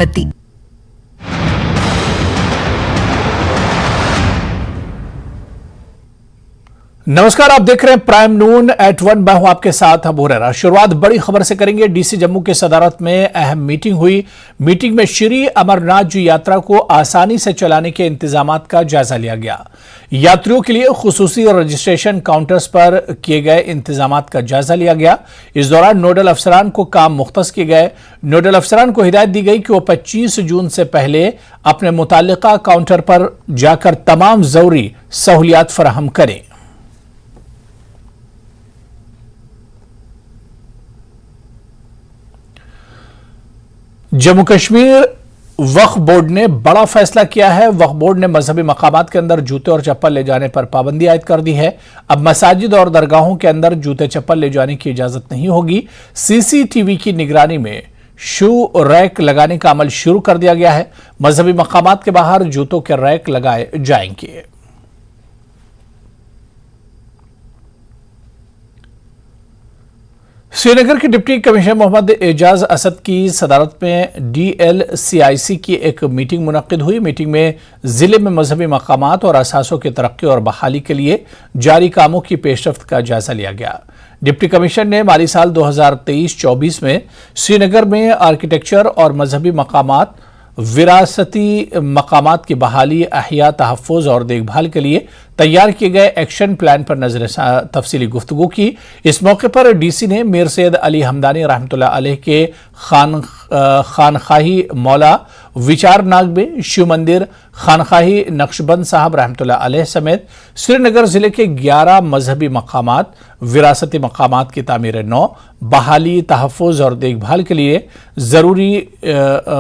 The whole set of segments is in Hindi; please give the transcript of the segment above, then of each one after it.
पति। नमस्कार, आप देख रहे हैं प्राइम नून एट 1। मैं हूं आपके साथ अबू हुरैरा। शुरुआत बड़ी खबर से करेंगे। डीसी जम्मू की सदारत में अहम मीटिंग हुई। मीटिंग में श्री अमरनाथ जी यात्रा को आसानी से चलाने के इंतजामात का जायजा लिया गया। यात्रियों के लिए खुसूसी रजिस्ट्रेशन काउंटर्स पर किए गए इंतजामात का जायजा लिया गया। इस दौरान नोडल अफसरान को काम मुख्तस किए गए। नोडल अफसरान को हिदायत दी गई कि वो 25 जून से पहले अपने मुताल्लिका काउंटर पर जाकर तमाम जरूरी सहूलियात फराहम करें। जम्मू कश्मीर वक्फ बोर्ड ने बड़ा फैसला किया है। वक्फ बोर्ड ने मजहबी मकामात के अंदर जूते और चप्पल ले जाने पर पाबंदी आयद कर दी है। अब मसाजिद और दरगाहों के अंदर जूते चप्पल ले जाने की इजाजत नहीं होगी। सीसीटीवी की निगरानी में शू रैक लगाने का अमल शुरू कर दिया गया है। मजहबी मकामात के बाहर जूतों के रैक लगाए जाएंगे। श्रीनगर के डिप्टी कमिश्नर मोहम्मद एजाज असद की सदारत में DLCIC की एक मीटिंग मुनक्किद हुई। मीटिंग में जिले में मजहबी मकामात और असासों की तरक्की और बहाली के लिए जारी कामों की पेशरफ्त का जायजा लिया गया। डिप्टी कमिश्नर ने माली साल 2023-24 में श्रीनगर में आर्किटेक्चर और मजहबी मकामात, विरासती मकामात की बहाली, अहिया, तहफ़्फ़ुज़ और देखभाल के लिए तैयार किए गए एक्शन प्लान पर नजर तफसीली गुफ्तगू की। इस मौके पर डीसी ने मीर सैयद अली हमदानी रहमतुल्लाह अलैह के खानखाही मौला विचारनाग में शिव मंदिर, खानखाही नक्शबंद साहब रहमतुल्लाह अलैह समेत श्रीनगर जिले के 11 मजहबी मकामात, विरासती मकामात की तामीर नौ, बहाली, तहफ़्फ़ुज़ और देखभाल के लिए जरूरी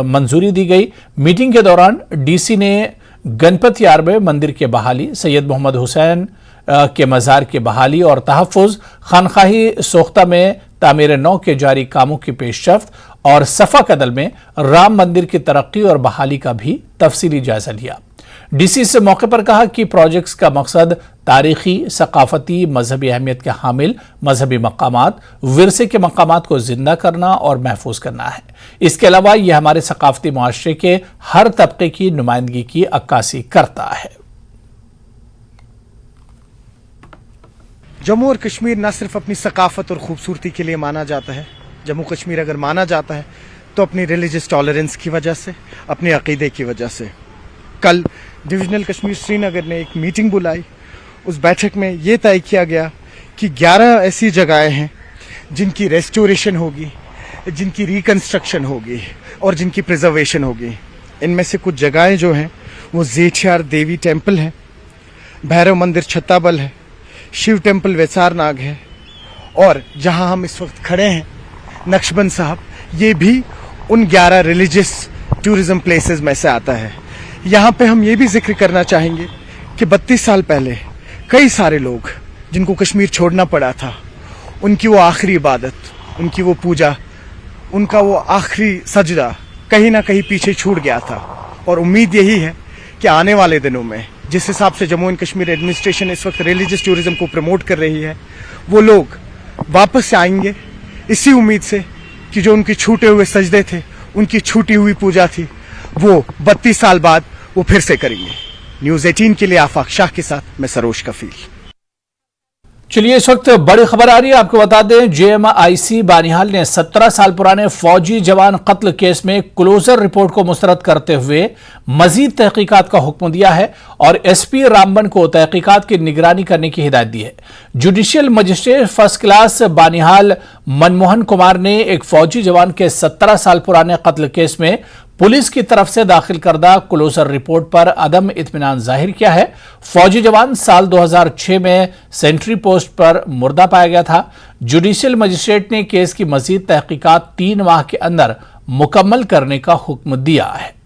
मंजूरी दी गई। मीटिंग के दौरान डीसी ने गणपत यार में मंदिर के बहाली, सैयद मोहम्मद हुसैन के मज़ार के बहाली और तहफ़्फ़ुज़, खानखाही सोख्ता में तामीर नौ के जारी कामों की पेशरफ्त और सफ़ा कदल में राम मंदिर की तरक्की और बहाली का भी तफसीली जायजा लिया। डीसी से मौके पर कहा कि प्रोजेक्ट्स का मकसद तारीखी, सकाफती, मजहबी अहमियत के हामिल मजहबी मकामात, विरसे के मकामात को जिंदा करना और महफूज करना है। इसके अलावा यह हमारे सकाफती मुआशरे के हर तबके की नुमाइंदगी की अक्कासी करता है। जम्मू और कश्मीर न सिर्फ अपनी सकाफत और खूबसूरती के लिए माना जाता है। जम्मू कश्मीर अगर माना जाता है तो अपनी रिलीजियस टॉलरेंस की वजह से, अपने अकीदे की वजह से। कल डिविजनल कश्मीर श्रीनगर ने एक मीटिंग बुलाई। उस बैठक में ये तय किया गया कि 11 ऐसी जगहें हैं जिनकी रेस्टोरेशन होगी, जिनकी रिकन्स्ट्रक्शन होगी और जिनकी प्रिजर्वेशन होगी। इनमें से कुछ जगहें जो हैं वो जेठियार देवी टेम्पल है, भैरव मंदिर छत्ताबल है, शिव टेम्पल वेसारनाग है और जहां हम इस वक्त खड़े हैं नक्शबंद साहब, ये भी उन 11 रिलीजियस टूरिज्म प्लेसेस में से आता है। यहाँ पे हम ये भी जिक्र करना चाहेंगे कि 32 साल पहले कई सारे लोग जिनको कश्मीर छोड़ना पड़ा था, उनकी वो आखिरी इबादत, उनकी वो पूजा, उनका वो आखिरी सजदा कहीं ना कहीं पीछे छूट गया था। और उम्मीद यही है कि आने वाले दिनों में जिस हिसाब से जम्मू एंड कश्मीर एडमिनिस्ट्रेशन इस वक्त रिलीजियस टूरिज्म को प्रमोट कर रही है, वो लोग वापस से आएंगे इसी उम्मीद से कि जो उनके छूटे हुए सजदे थे, उनकी छूटी हुई पूजा थी, वो 32 साल बाद वो फिर से करेंगे। न्यूज़ 18 के लिए आफाक शाह के साथ मैं सरोज कफील। चलिए, इस वक्त बड़ी खबर आ रही है। आपको बता दें, JMIC बानिहाल ने 17 साल पुराने फौजी जवान कत्ल केस में क्लोजर रिपोर्ट को मुस्तरद करते हुए मजीद तहकीकात का हुक्म दिया है और SP रामबन को तहकीकात की निगरानी करने की हिदायत दी है। Judicial magistrate first class Banihal Manmohan Kumar ने एक फौजी जवान के 17 साल पुराने कत्ल केस में पुलिस की तरफ से दाखिल करदा क्लोजर रिपोर्ट पर अदम इत्मीनान जाहिर किया है। फौजी जवान साल 2006 में सेंट्री पोस्ट पर मुर्दा पाया गया था। जुडिशियल मजिस्ट्रेट ने केस की मजीद तहकीकात 3 माह के अंदर मुकम्मल करने का हुक्म दिया है।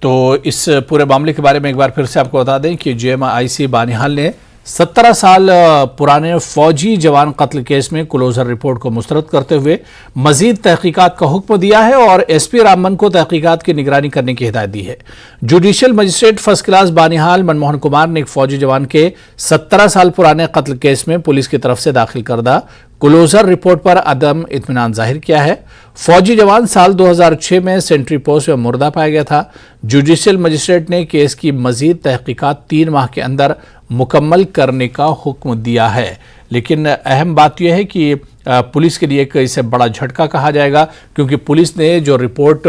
तो इस पूरे मामले के बारे में एक बार फिर से आपको बता दें कि JMIC बानिहाल ने 17 साल पुराने फौजी जवान कत्ल केस में क्लोजर रिपोर्ट को मुस्तरद करते हुए मजीद तहकीकात का हुक्म दिया है और एसपी रामबन को तहकीकात की निगरानी करने की हिदायत दी है। Judicial magistrate first class Banihal Manmohan Kumar ने एक फौजी जवान के 17 साल पुराने कत्ल केस में पुलिस की तरफ से दाखिल करदा क्लोजर रिपोर्ट पर अदम इत्मीनान जाहिर किया है। फौजी जवान साल 2006 में सेंट्री पोस्ट में मुर्दा पाया गया था। जुडिशियल मजिस्ट्रेट ने केस की मजीद तहकीकात 3 माह के अंदर मुकम्मल करने का हुक्म दिया है। लेकिन अहम बात यह है कि पुलिस के लिए एक इसे बड़ा झटका कहा जाएगा, क्योंकि पुलिस ने जो रिपोर्ट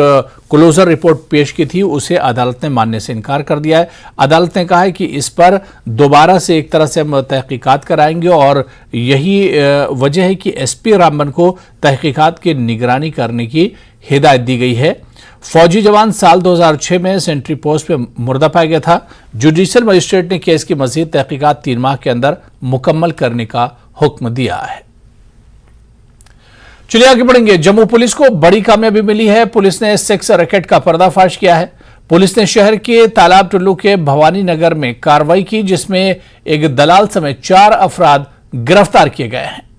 क्लोजर रिपोर्ट पेश की थी उसे अदालत ने मानने से इनकार कर दिया है। अदालत ने कहा है कि इस पर दोबारा से एक तरह से हम तहकीकात कराएंगे और यही वजह है कि एसपी रामबन को तहकीकात की निगरानी करने की हिदायत दी गई है। फौजी जवान साल 2006 में सेंट्री पोस्ट पे मुर्दा पाया गया था। जुडिशियल मजिस्ट्रेट ने केस की मजीद तहकीकात 3 माह के अंदर मुकम्मल करने का हुक्म दिया है। चलिए आगे बढ़ेंगे। जम्मू पुलिस को बड़ी कामयाबी मिली है। पुलिस ने सेक्स रैकेट का पर्दाफाश किया है। पुलिस ने शहर के तालाब टुल्लू के भवानी नगर में कार्रवाई की, जिसमें एक दलाल समेत 4 अफराद गिरफ्तार किए गए हैं।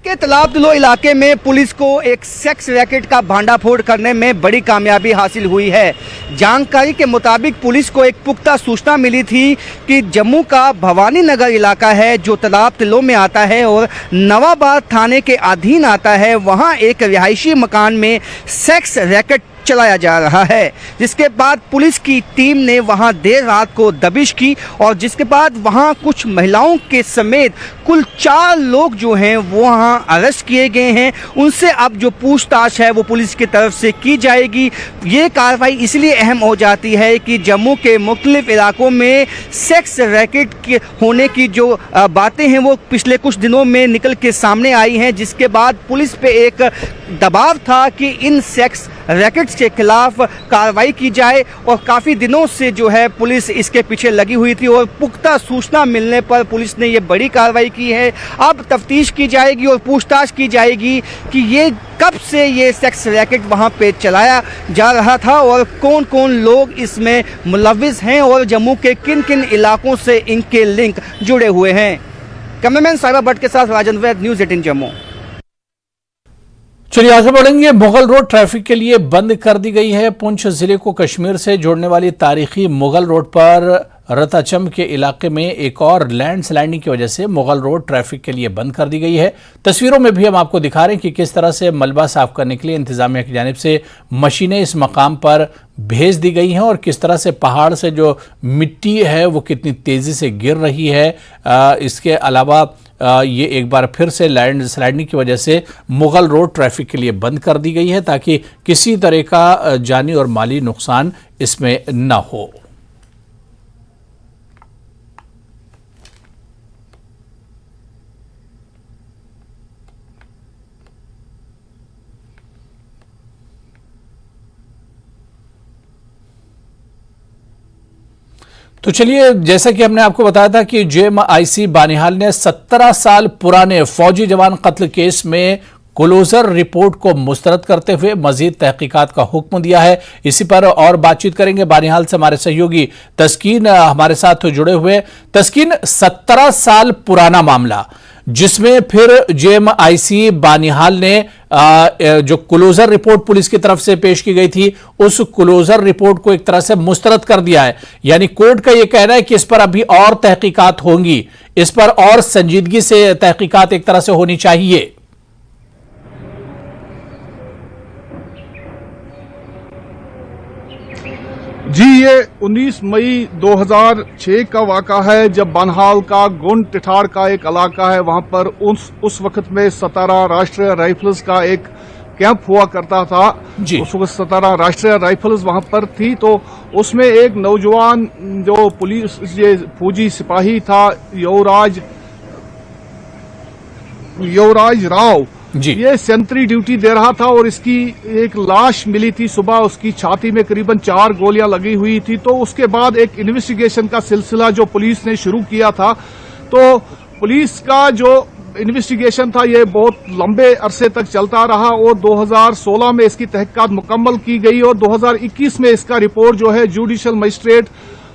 के तालाब टुल्लू इलाके में पुलिस को एक सेक्स रैकेट का भांडाफोड़ करने में बड़ी कामयाबी हासिल हुई है। जानकारी के मुताबिक पुलिस को एक पुख्ता सूचना मिली थी कि जम्मू का भवानी नगर इलाका है जो तालाब टुल्लू में आता है और नवाबाद थाने के अधीन आता है। वहां एक रिहायशी मकान में सेक्स रैकेट चलाया जा रहा है, जिसके बाद पुलिस की टीम ने वहां देर रात को दबिश की और जिसके बाद वहां कुछ महिलाओं के समेत कुल 4 लोग जो हैं वो वहां अरेस्ट किए गए हैं। उनसे अब जो पूछताछ है वो पुलिस की तरफ से की जाएगी। ये कार्रवाई इसलिए अहम हो जाती है कि जम्मू के मुख्तलिफ इलाकों में सेक्स रैकेट के होने की जो बातें हैं वो पिछले कुछ दिनों में निकल के सामने आई हैं, जिसके बाद पुलिस पे एक दबाव था कि इन सेक्स रैकेट्स के खिलाफ कार्रवाई की जाए और काफ़ी दिनों से जो है पुलिस इसके पीछे लगी हुई थी और पुख्ता सूचना मिलने पर पुलिस ने ये बड़ी कार्रवाई की है। अब तफ्तीश की जाएगी और पूछताछ की जाएगी कि ये कब से ये सेक्स रैकेट वहाँ पे चलाया जा रहा था और कौन कौन लोग इसमें मुलव्विस हैं और जम्मू के किन किन इलाकों से इनके लिंक जुड़े हुए हैं। कैमरामैन साहिबा भट्ट के साथ राजन वैद, न्यूज़ 18 जम्मू। चलिए आगे बढ़ेंगे। मुगल रोड ट्रैफिक के लिए बंद कर दी गई है। पुंछ जिले को कश्मीर से जोड़ने वाली तारीखी मुगल रोड पर रताचम के इलाके में एक और लैंडस्लाइडिंग की वजह से मुगल रोड ट्रैफिक के लिए बंद कर दी गई है। तस्वीरों में भी हम आपको दिखा रहे हैं कि किस तरह से मलबा साफ करने के लिए इंतजामिया की जानिब से मशीनें इस मकाम पर भेज दी गई हैं और किस तरह से पहाड़ से जो मिट्टी है वो कितनी तेजी से गिर रही है। इसके अलावा ये एक बार फिर से लैंड स्लाइडिंग की वजह से मुगल रोड ट्रैफिक के लिए बंद कर दी गई है ताकि किसी तरह का जानी और माली नुकसान इसमें न हो। तो चलिए, जैसा कि हमने आपको बताया था कि जेएमआईसी बानिहाल ने 17 साल पुराने फौजी जवान कत्ल केस में क्लोजर रिपोर्ट को मुस्तरद करते हुए मजीद तहकीकात का हुक्म दिया है। इसी पर और बातचीत करेंगे बानिहाल से हमारे सहयोगी तस्कीन हमारे साथ जुड़े हुए। तस्कीन, 17 साल पुराना मामला जिसमें फिर जेएमआईसी बानिहाल ने जो क्लोजर रिपोर्ट पुलिस की तरफ से पेश की गई थी उस क्लोजर रिपोर्ट को एक तरह से मुस्तरद कर दिया है। यानी कोर्ट का यह कहना है कि इस पर अभी और तहकीकात होंगी, इस पर और संजीदगी से तहकीकात एक तरह से होनी चाहिए। जी, ये 19 मई 2006 का वाक़ा है जब बानिहाल का गुंड टिठाड़ का एक इलाका है, वहां पर उस वक्त में 17 राष्ट्रीय राइफल्स का एक कैंप हुआ करता था। उस वक्त 17 राष्ट्रीय राइफल्स वहां पर थी, तो उसमें एक नौजवान जो पुलिस ये फौजी सिपाही था युवराज राव, ये सेंट्री ड्यूटी दे रहा था और इसकी एक लाश मिली थी सुबह। उसकी छाती में करीबन 4 गोलियां लगी हुई थी। तो उसके बाद एक इन्वेस्टिगेशन का सिलसिला जो पुलिस ने शुरू किया था, तो पुलिस का जो इन्वेस्टिगेशन था ये बहुत लंबे अरसे तक चलता रहा और 2016 में इसकी तहकीकात मुकम्मल की गई और 2021 में इसका रिपोर्ट जो है जुडिशियल मजिस्ट्रेट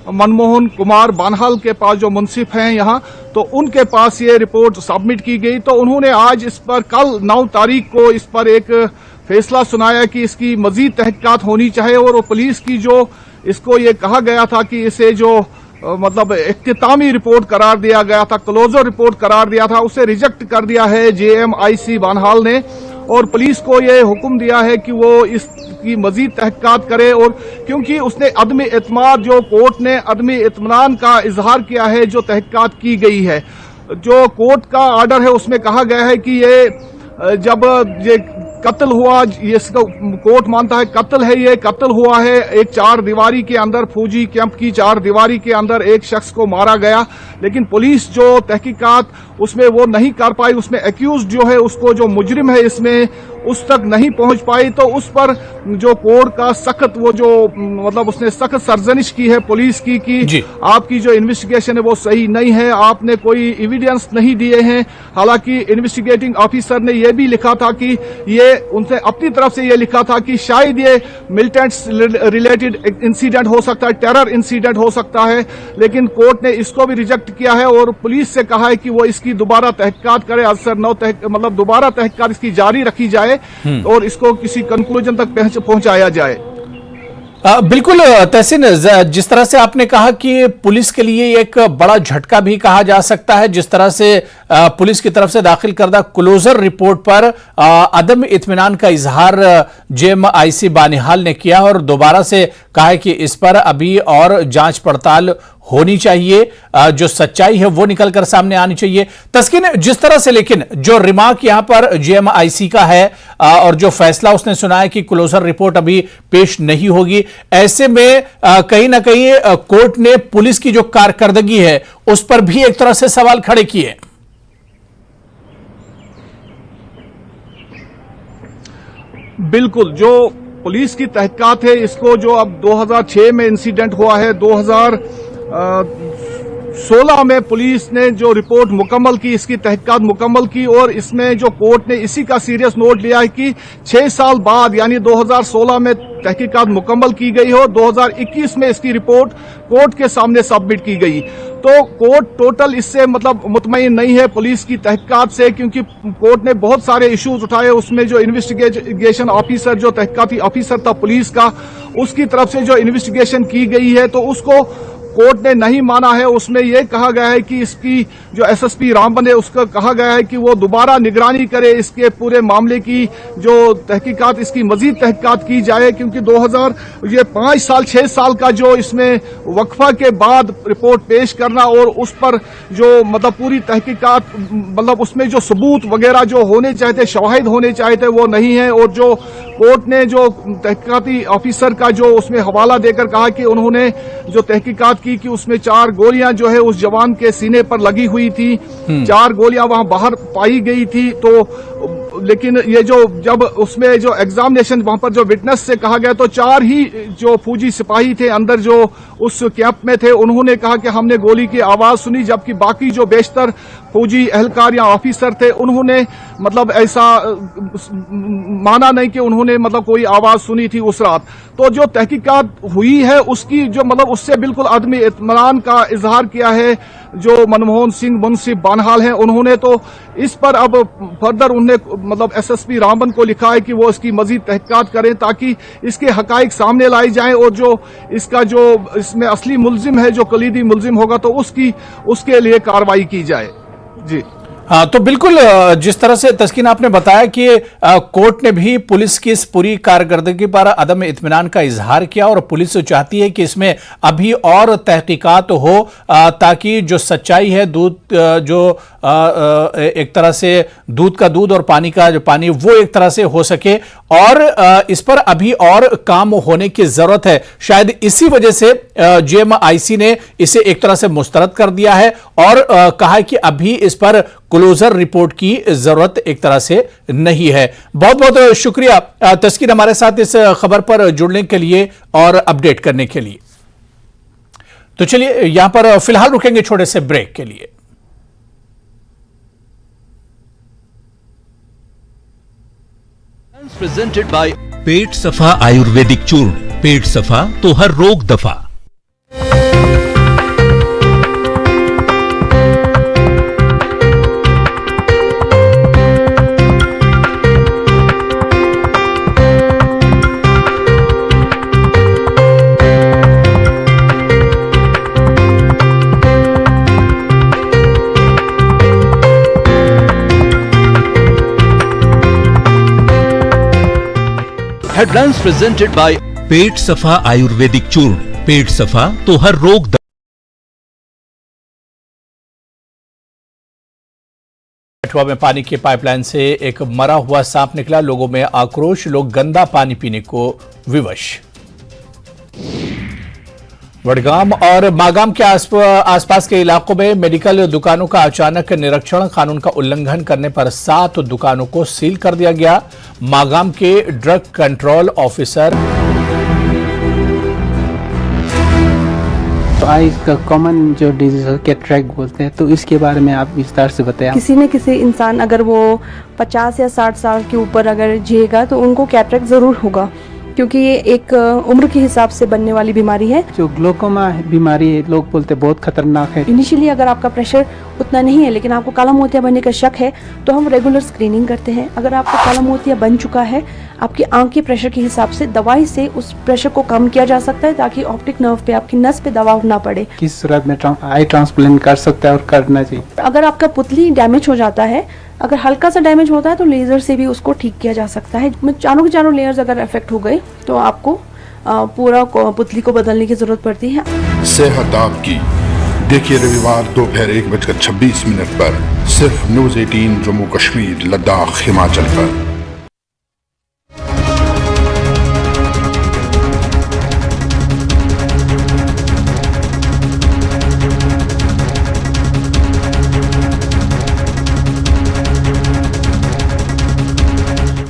मनमोहन कुमार बानहाल के पास जो मुंसिफ हैं यहाँ, तो उनके पास ये रिपोर्ट सबमिट की गई। तो उन्होंने आज इस पर कल 9 तारीख को इस पर एक फैसला सुनाया कि इसकी मजीद तहकीकात होनी चाहिए और पुलिस की जो इसको ये कहा गया था कि इसे जो मतलब इख्तितामी रिपोर्ट करार दिया गया था, क्लोजर रिपोर्ट करार दिया था, उसे रिजेक्ट कर दिया है JMIC बानहाल ने और पुलिस को ये हुक्म दिया है कि वो इसकी मजीद तहकीकात करे। और क्योंकि उसने अदम एतमाद, जो कोर्ट ने अदम इत्मीनान का इजहार किया है जो तहकीकात की गई है, जो कोर्ट का ऑर्डर है उसमें कहा गया है कि ये जब ये कत्ल हुआ, ये कोर्ट मानता है कत्ल है, ये कत्ल हुआ है एक 4 दीवारी के अंदर, फौजी कैंप की 4 दीवारी के अंदर एक शख्स को मारा गया। लेकिन पुलिस जो तहकीकात उसमें वो नहीं कर पाई, उसमें एक्यूज जो है उसको, जो मुजरिम है इसमें, उस तक नहीं पहुंच पाई। तो उस पर जो कोर्ट का सख्त वो जो मतलब उसने सख्त सरजनिश की है पुलिस की कि आपकी जो इन्वेस्टिगेशन है वो सही नहीं है, आपने कोई एविडेंस नहीं दिए हैं। हालांकि इन्वेस्टिगेटिंग ऑफिसर ने यह भी लिखा था कि ये उनसे अपनी तरफ से ये लिखा था कि शायद ये मिलिटेंट्स रिलेटेड इंसिडेंट हो सकता है, टेरर इंसिडेंट हो सकता है, लेकिन कोर्ट ने इसको भी रिजेक्ट किया है और पुलिस से कहा है कि वो इसकी दोबारा तहकीकात करे, असर मतलब दोबारा तहकीकात इसकी जारी रखी जाए और इसको किसी कंक्लूजन तक पहुंचाया जाए। बिल्कुल तहसीन, जिस तरह से आपने कहा कि पुलिस के लिए एक बड़ा झटका भी कहा जा सकता है, जिस तरह से पुलिस की तरफ से दाखिल करदा क्लोजर रिपोर्ट पर अदम इत्मीनान का इजहार JMIC बानिहाल ने किया और दोबारा से कहा है कि इस पर अभी और जांच पड़ताल होनी चाहिए, जो सच्चाई है वो निकलकर सामने आनी चाहिए। तस्कीन, जिस तरह से लेकिन जो रिमार्क यहां पर JMIC का है और जो फैसला उसने सुना है कि क्लोजर रिपोर्ट अभी पेश नहीं होगी, ऐसे में कहीं ना कहीं कोर्ट ने पुलिस की जो कारकर्दगी है उस पर भी एक तरह से सवाल खड़े किए। बिल्कुल, जो पुलिस की तहकीकात है इसको, जो अब 2006 में इंसिडेंट हुआ है, 2016 में पुलिस ने जो रिपोर्ट मुकम्मल की, इसकी तहकीकात मुकम्मल की और इसमें जो कोर्ट ने इसी का सीरियस नोट लिया है कि 6 साल बाद यानी 2016 में तहकीकात मुकम्मल की गई हो, 2021 में इसकी रिपोर्ट कोर्ट के सामने सबमिट की गई। तो कोर्ट टोटल इससे मतलब मुतमईन नहीं है पुलिस की तहकीकात से, क्योंकि कोर्ट ने बहुत सारे इश्यूज उठाए। उसमें जो इन्वेस्टिगेशन ऑफिसर, जो तहकीकाती ऑफिसर था पुलिस का, उसकी तरफ से जो इन्वेस्टिगेशन की गई है तो उसको कोर्ट ने नहीं माना है। उसमें यह कहा गया है कि इसकी जो SSP रामबन है उसका कहा गया है कि वो दोबारा निगरानी करे, इसके पूरे मामले की जो तहकीकात, इसकी मजीद तहकीकात की जाए, क्योंकि 5 साल 6 साल का जो इसमें वक्फा के बाद रिपोर्ट पेश करना और उस पर जो मतलब पूरी तहकीकात, मतलब उसमें जो सबूत वगैरह जो होने चाहते, शवाहिद होने चाहते, वो नहीं है। और जो कोर्ट ने जो तहकीकाती ऑफिसर का जो उसमें हवाला देकर कहा कि उन्होंने जो तहकीकात की कि उसमें 4 गोलियां जो है उस जवान के सीने पर लगी हुई थी, 4 गोलियां वहां बाहर पाई गई थी। तो लेकिन ये जो जब उसमें जो एग्जामिनेशन वहां पर जो विटनेस से कहा गया तो 4 ही जो फौजी सिपाही थे अंदर जो उस कैंप में थे, उन्होंने कहा कि हमने गोली की आवाज सुनी, जबकि बाकी जो बेशतर फौजी एहलकार या ऑफिसर थे उन्होंने मतलब ऐसा माना नहीं कि उन्होंने मतलब कोई आवाज सुनी थी उस रात। तो जो तहकीकात हुई है उसकी जो मतलब उससे बिल्कुल आदमी इत्मीनान का इजहार किया है जो मनमोहन सिंह मुंसिफ बानहाल हैं। उन्होंने तो इस पर अब फर्दर उन्हें मतलब SSP रामबन को लिखा है कि वो इसकी मजीद तहकीकात करें ताकि इसके हकाइक सामने लाई जाएं और जो इसका जो इसमें असली मुल्जिम है, जो कलीदी मुल्जिम होगा, तो उसके लिए कार्रवाई की जाए। जी हाँ, तो बिल्कुल जिस तरह से तस्कीन आपने बताया कि कोर्ट ने भी पुलिस की इस पूरी कारकर्दगी पर अदम इत्मीनान का इजहार किया और पुलिस चाहती है कि इसमें अभी और तहकीकात हो ताकि जो सच्चाई है, दूध जो एक तरह से दूध का दूध और पानी का जो पानी, वो एक तरह से हो सके और इस पर अभी और काम होने की जरूरत है। शायद इसी वजह से JMIC ने इसे एक तरह से मुस्तरद कर दिया है और कहा है कि अभी इस पर क्लोजर रिपोर्ट की जरूरत एक तरह से नहीं है। बहुत बहुत शुक्रिया तस्कीन हमारे साथ इस खबर पर जुड़ने के लिए और अपडेट करने के लिए। तो चलिए यहां पर फिलहाल रुकेंगे छोटे से ब्रेक के लिए। presented by पेट सफा आयुर्वेदिक चूर्ण। पेट सफा तो हर रोग दफा। Headlines presented by पेट सफा आयुर्वेदिक चूर्ण। पेट सफा तो हर रोग कठुआ में पानी की पाइपलाइन से एक मरा हुआ सांप निकला। लोगों में आक्रोश, लोग गंदा पानी पीने को विवश। वडगाम और मागाम के आसपास के इलाकों में मेडिकल दुकानों का अचानक निरीक्षण। कानून का उल्लंघन करने पर 7 दुकानों को सील कर दिया गया। मागाम के ड्रग कंट्रोल ऑफिसर तो आइस का कॉमन जो डिजीज है कैटरेक्ट बोलते हैं, तो इसके बारे में आप विस्तार से बताएं। किसी न किसी इंसान अगर वो 50 या 60 साल के ऊपर अगर जिएगा तो उनको कैटरेक्ट जरूर होगा, क्योंकि ये एक उम्र के हिसाब से बनने वाली बीमारी है। जो ग्लोकोमा बीमारी है, लोग बोलते हैं बहुत खतरनाक है। इनिशियली अगर आपका प्रेशर उतना नहीं है लेकिन आपको काला मोतिया बनने का शक है तो हम रेगुलर स्क्रीनिंग करते हैं। अगर आपको काला मोतिया बन चुका है, आपकी आंख के प्रेशर के हिसाब से दवाई से उस प्रेशर को कम किया जा सकता है ताकि ऑप्टिक नर्व पे, आपकी नस पे दबाव ना पड़े। किस सूरत में आई ट्रांसप्लांट कर सकता है और करना चाहिए? अगर आपका पुतली डैमेज हो जाता है, अगर हल्का सा डैमेज होता है तो लेजर से भी उसको ठीक किया जा सकता है। चारों के चारों लेयर्स अगर इफेक्ट हो गए तो आपको पूरा पुतली को बदलने की जरूरत पड़ती है। सेहत आपकी। देखिए रविवार दोपहर 1:26 पर सिर्फ न्यूज़ 18 जम्मू कश्मीर लद्दाख हिमाचल पर।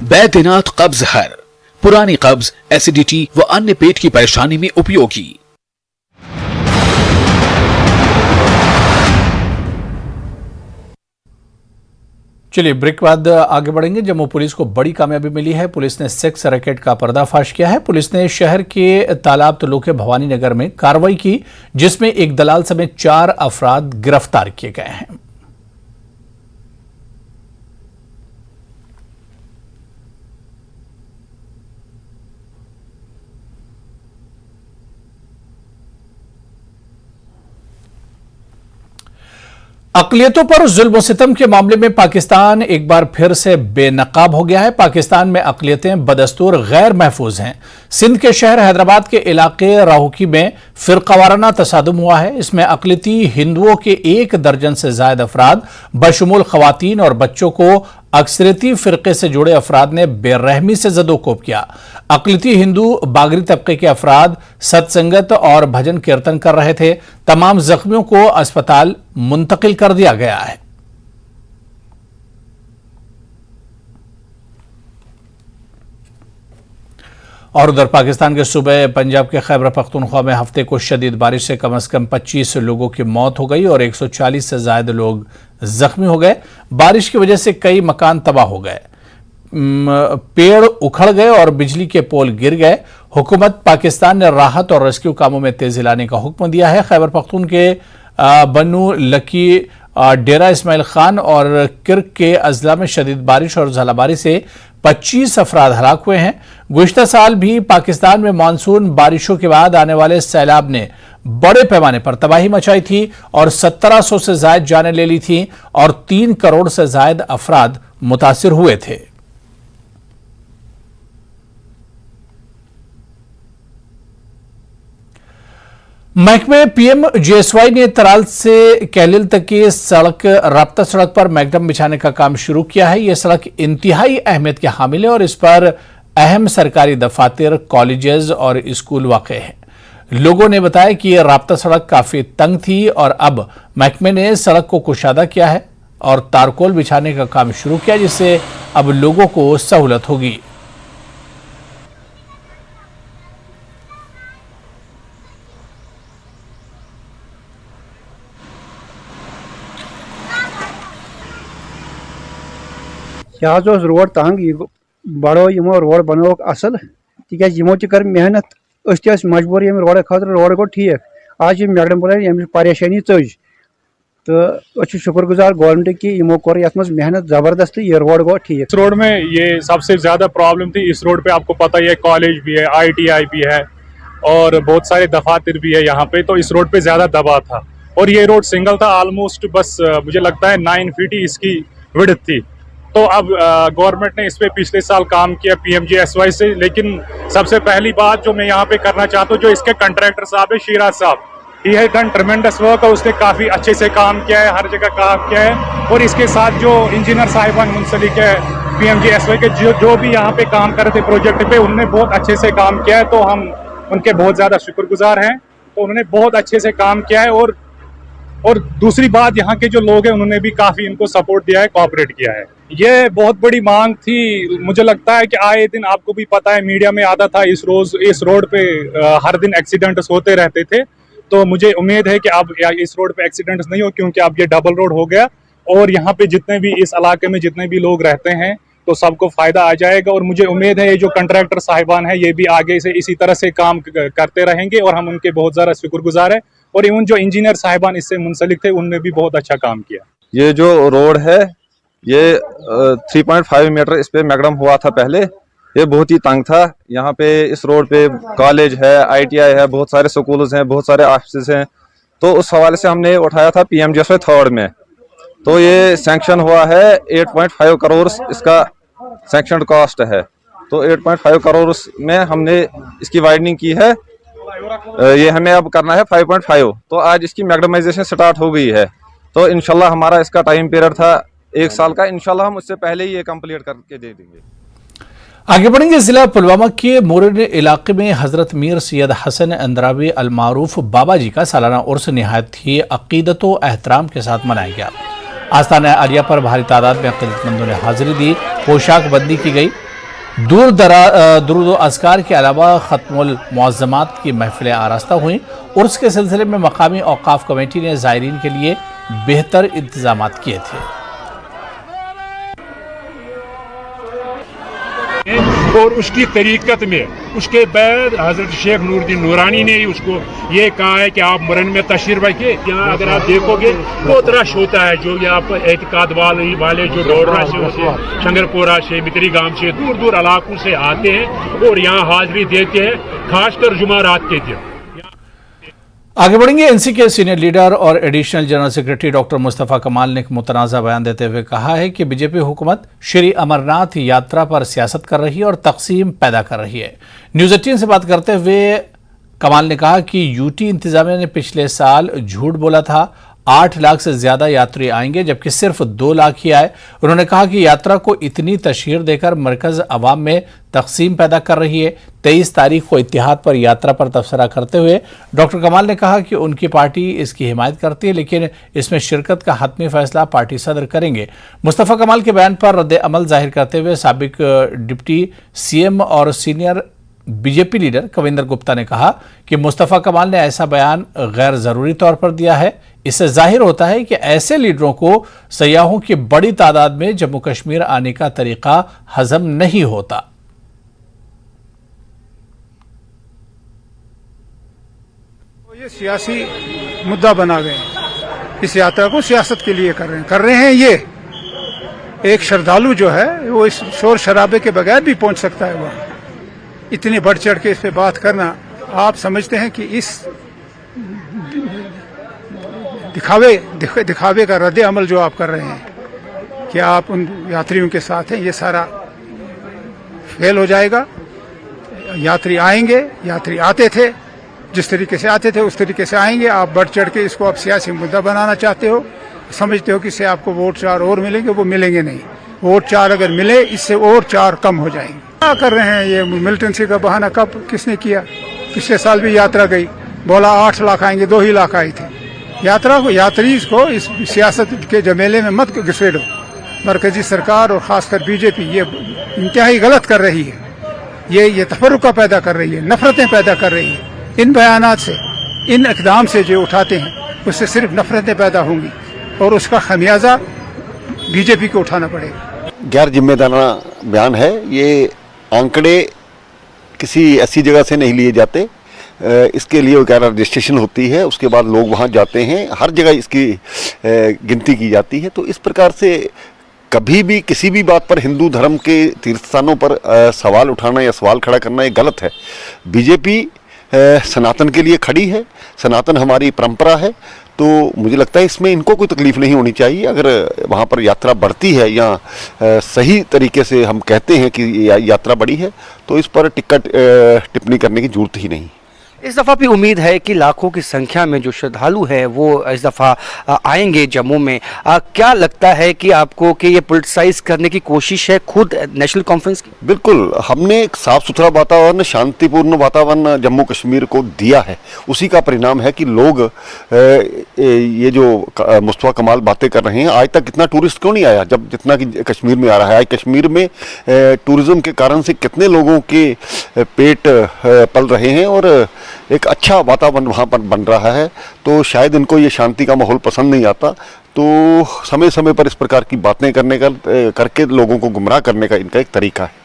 बैद्यनाथ कब्ज हर, पुरानी कब्ज, एसिडिटी व अन्य पेट की परेशानी में उपयोगी। चलिए ब्रेक बाद आगे बढ़ेंगे। जम्मू पुलिस को बड़ी कामयाबी मिली है। पुलिस ने सेक्स रैकेट का पर्दाफाश किया है। पुलिस ने शहर के तालाब तलुके भवानी नगर में कार्रवाई की, जिसमें एक दलाल समेत 4 अफराद गिरफ्तार किए गए हैं। अक़लियतों पर जुल्म सितम के मामले में पाकिस्तान एक बार फिर से बेनकाब हो गया है। पाकिस्तान में अक़लियतें बदस्तूर गैर महफूज हैं। सिंध के शहर हैदराबाद के इलाके राहुकी में फिरकावाराना तसादुम हुआ है। इसमें अक़लियती हिंदुओं के 1 दर्जन से ज्यादा अफराद बशमूल खवातीन और बच्चों को अक्सरियती फिरके से जुड़े अफराद ने बेरहमी से ज़दोकोब किया। अक़लियती हिंदू बागरी तबके के अफराद सत्संगत और भजन कीर्तन कर रहे थे। तमाम जख्मियों को अस्पताल मुंतकिल कर दिया गया है। और उधर पाकिस्तान के सूबे पंजाब के खैबर पख्तूनख्वा में हफ्ते को शदीद बारिश से कम से कम 25 लोगों की मौत हो गई और 140 से ज्यादा लोग जख्मी हो गए। बारिश की वजह से कई मकान तबाह हो गए, पेड़ उखड़ गए और बिजली के पोल गिर गए। हुकूमत पाकिस्तान ने राहत और रेस्क्यू कामों में तेजी लाने का हुक्म दिया है। खैबर पख्तून के बनू लकी, डेरा इस्माइल खान और किर्क के अजला में शदीद बारिश और झालाबारी से 25 अफराद हलाक हुए हैं। गुज़िश्ता साल भी पाकिस्तान में मानसून बारिशों के बाद आने वाले सैलाब ने बड़े पैमाने पर तबाही मचाई थी और 1700 से ज्यादा जानें ले ली थी और 3 करोड़ से ज्यादा अफराद मुतासिर हुए थे। महकमे PMGSY ने तराल से कैलिल तक की सड़क राब्ता सड़क पर मैगडम बिछाने का काम शुरू किया है। यह सड़क इंतहाई अहमियत के हामिल है और इस पर अहम सरकारी दफातर, कॉलेजेस और स्कूल वाक़े हैं। लोगों ने बताया कि यह राब्ता सड़क काफी तंग थी और अब महकमे ने सड़क को कुशादा किया है और तारकोल बिछाने का काम शुरू किया, जिससे अब लोगों को सहूलत होगी। यहाँ जो रोड तंग बड़ो यमो रोड बनोक असल तिकाज यमो कर मेहनत अस मजबूर यम रोड खतर रोड गो ठीक आज मैडम बोल यम परेशानी चज तो शुक्रगुजार गवर्नमेंट की यमो कोर यथ मज मेहनत जबरदस्त ये रोड गो ठीक। इस रोड में ये सबसे ज्यादा प्रॉब्लम थी। इस रोड पे आपको पता ही है कॉलेज भी है, ITI भी है और बहुत सारे दफातर भी है यहाँ पे, तो इस रोड पे ज्यादा दबाव था। और ये रोड सिंगल था ऑलमोस्ट, बस मुझे लगता है 9 फीट ही इसकी विड्थ थी। तो अब गवर्नमेंट ने इस पे पिछले साल काम किया PMGSY से। लेकिन सबसे पहली बात जो मैं यहाँ पे करना चाहता हूँ, जो इसके कंट्रैक्टर साहब है शिराज साहब, ही है डन ट्रमेंडस वर्क, उसने काफी अच्छे से काम किया है, हर जगह काम किया है। और इसके साथ जो इंजीनियर साहिबान मुंसलिक है PMGSY के जो भी यहाँ पे काम कर रहे थे प्रोजेक्ट पे, उन्होंने बहुत अच्छे से काम किया है। तो हम उनके बहुत ज्यादा शुक्रगुजार हैं। तो उन्होंने बहुत अच्छे से काम किया है। और दूसरी बात, यहाँ के जो लोग हैं उन्होंने भी काफी इनको सपोर्ट दिया है, कोऑपरेट किया है। ये बहुत बड़ी मांग थी। मुझे लगता है कि आए दिन, आपको भी पता है मीडिया में आता था, इस रोड पे हर दिन एक्सीडेंट्स होते रहते थे। तो मुझे उम्मीद है कि अब इस रोड पे एक्सीडेंट्स नहीं हो, क्योंकि अब ये डबल रोड हो गया और यहाँ पे जितने भी इस इलाके में जितने भी लोग रहते हैं तो सबको फायदा आ जाएगा। और मुझे उम्मीद है ये जो कंट्रैक्टर साहिबान है ये भी आगे से इसी तरह से काम करते रहेंगे और हम उनके बहुत ज़्यादा शुक्रगुजार है। और इवन जो इंजीनियर साहिबान इससे मुंसलिक थे उनने भी बहुत अच्छा काम किया। ये जो रोड है ये 3.5 मीटर इस पे मैगडम हुआ था पहले, ये बहुत ही तंग था। यहाँ पे इस रोड पे कॉलेज है, ITI है, बहुत सारे स्कूल्स हैं, बहुत सारे ऑफिस हैं। तो उस हवाले से हमने उठाया था PMGSY 3rd में। तो ये सैंक्शन हुआ है 8.5 करोड़ इसका सैंक्शन कॉस्ट है। तो 8.5 करोड़ में हमने इसकी वाइडनिंग की है। ये हमें अब करना है 5.5। तो आज इसकी मैगडमाइजेशन स्टार्ट हो गई है। तो इंशाल्लाह हमारा इसका टाइम पीरियड था 1 साल का, इंशाल्लाह हम उससे पहले ही ये कंप्लीट करके दे देंगे। आगे बढ़ेंगे। जिला पुलवामा के मोरन इलाके में हजरत मीर सैयद हसन अंद्रावी अलमारूफ बाबा जी का सालाना उर्स निहायत ही अकीदत व एहतराम के साथ मनाया गया। आस्थान आलिया पर भारी तादाद में अकीदतमंदों ने हाजिरी दी, पोशाक बंदी की गई। दुरूद अस्कार के अलावा खत्मुल मुअज़्ज़मात की महफिलें आरास्ता हुई। उर्स के सिलसिले में मकामी औकाफ कमेटी ने ज़ायरीन के लिए बेहतर इंतजामात किए थे। और उसकी तरीकत में उसके बाद हजरत शेख नूरुद्दीन नूरानी ने ही उसको ये कहा है कि आप मरन में तशरीफ रखिए। यहाँ अगर आप देखोगे बहुत रश होता है, जो यहाँ पर एतकाद वाले जो डोडरा से, शंगरपोरा से, मित्री गांव से, दूर दूर इलाकों से आते हैं और यहाँ हाजिरी देते हैं, खासकर जुमारात के दिन। आगे बढ़ेंगे। एनसी के सीनियर लीडर और additional general secretary doctor Mustafa कमाल ने एक मुतनाज़ा बयान देते हुए कहा है कि बीजेपी हुकूमत श्री अमरनाथ यात्रा पर सियासत कर रही है और तकसीम पैदा कर रही है। न्यूज़ 18 से बात करते हुए कमाल ने कहा कि यूटी इंतजामिया ने पिछले साल झूठ बोला था, 8 लाख से ज्यादा यात्री आएंगे जबकि सिर्फ 2 लाख ही आए। उन्होंने कहा कि यात्रा को इतनी तशहीर देकर मरकज अवाम में तकसीम पैदा कर रही है। 23 तारीख को इत्तेहाद पर यात्रा पर तबसरा करते हुए डॉक्टर कमाल ने कहा कि उनकी पार्टी इसकी हिमायत करती है, लेकिन इसमें शिरकत का हतमी फैसला पार्टी सदर करेंगे। मुस्तफ़ा कमाल के बयान पर रद्द अमल जाहिर करते हुए साबिक डिप्टी CM और senior BJP leader Kavinder Gupta ने कहा कि मुस्तफ़ा कमाल ने ऐसा बयान गैर जरूरी तौर पर दिया है। इससे जाहिर होता है कि ऐसे लीडरों को सयाहों की बड़ी तादाद में जम्मू कश्मीर आने का तरीका हजम नहीं होता। ये सियासी मुद्दा बना गए, इस यात्रा को सियासत के लिए कर रहे हैं। ये एक श्रद्धालु जो है वो इस शोर शराबे के बगैर भी पहुंच सकता है वहां। इतनी बढ़ चढ़ के इस पे बात करना, आप समझते हैं कि इस दिखावे का रद्द अमल जो आप कर रहे हैं कि आप उन यात्रियों के साथ हैं, ये सारा फेल हो जाएगा। यात्री आएंगे, यात्री आते थे, जिस तरीके से आते थे उस तरीके से आएंगे। आप बढ़ चढ़ के इसको आप सियासी मुद्दा बनाना चाहते हो, समझते हो कि इससे आपको वोट 4 और मिलेंगे, वो मिलेंगे नहीं। वोट 4 अगर मिले, इससे और 4 कम हो जाएंगे। क्या कर रहे हैं ये मिलिटेंसी का बहाना? कब किसने किया? पिछले साल भी यात्रा गई, बोला 8 लाख आएंगे, 2 ही लाख आई थे। यात्री को इस सियासत के जमेले में मत घुसेड़ो। मरकजी सरकार और खासकर बीजेपी ये इंतहाई गलत कर रही है। ये तफर्रुका पैदा कर रही है, नफरतें पैदा कर रही है। इन बयानात से, इन इक़दाम से जो उठाते हैं उससे सिर्फ नफरतें पैदा होंगी और उसका खमियाजा बीजेपी को उठाना पड़ेगा। गैर जिम्मेदाराना बयान है। ये आंकड़े किसी ऐसी जगह से नहीं लिए जाते, इसके लिए वगैरह रजिस्ट्रेशन होती है, उसके बाद लोग वहाँ जाते हैं, हर जगह इसकी गिनती की जाती है। तो इस प्रकार से कभी भी किसी भी बात पर हिंदू धर्म के तीर्थ स्थानों पर सवाल उठाना या सवाल खड़ा करना ये गलत है। बीजेपी सनातन के लिए खड़ी है, सनातन हमारी परंपरा है, तो मुझे लगता है इसमें इनको कोई तकलीफ नहीं होनी चाहिए। अगर वहाँ पर यात्रा बढ़ती है या सही तरीके से हम कहते हैं कि यात्रा बढ़ी है, तो इस पर टिप्पणी करने की जरूरत ही नहीं। इस दफ़ा भी उम्मीद है कि लाखों की संख्या में जो श्रद्धालु है वो इस दफ़ा आएंगे जम्मू में। क्या लगता है कि आपको कि ये पॉलिटिसाइज करने की कोशिश है खुद नेशनल कॉन्फ्रेंस की? बिल्कुल, हमने एक साफ सुथरा वातावरण, शांतिपूर्ण वातावरण जम्मू कश्मीर को दिया है। उसी का परिणाम है कि लोग ये जो मुस्तफा कमाल बातें कर रहे हैं, आज तक इतना टूरिस्ट क्यों नहीं आया जब जितना कि कश्मीर में आ रहा है। आज कश्मीर में टूरिज्म के कारण से कितने लोगों के पेट पल रहे हैं और एक अच्छा वातावरण वहाँ पर बन रहा है। तो शायद इनको ये शांति का माहौल पसंद नहीं आता, तो समय समय पर इस प्रकार की बातें करके लोगों को गुमराह करने का इनका एक तरीका है।